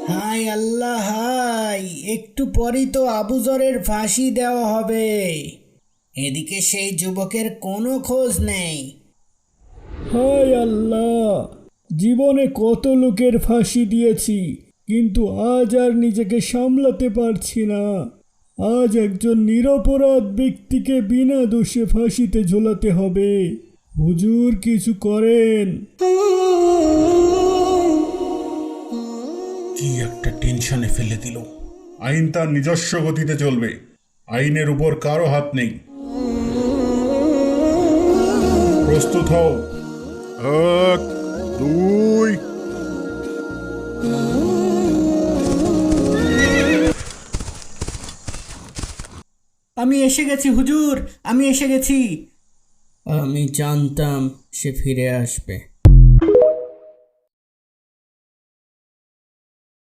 হায় আল্লাহ, হায়! একটু পরই তো আবুজরের ফাঁসি দেওয়া হবে। এদিকে সেই যুবকের কোনো খোঁজ নেই। হায় আল্লাহ! জীবনে কত লোকের ফাঁসি দিয়েছি, কিন্তু আজ আর নিজেকে সামলাতে পারছি না। আজ একজন নিরপরাধ ব্যক্তিকে বিনা দোষে ফাঁসিতে ঝোলাতে হবে। হুজুর, কিছু করেন। কি একটা টেনশনে ফেলে দিল। আইন তার নিজস্ব গতিতে চলবে, আইনের উপর কারো হাত নেই। প্রস্তুত হও। 1, 2। আমি এসে গেছি হুজুর, আমি এসে গেছি। আমি জানতাম সে ফিরে আসবে।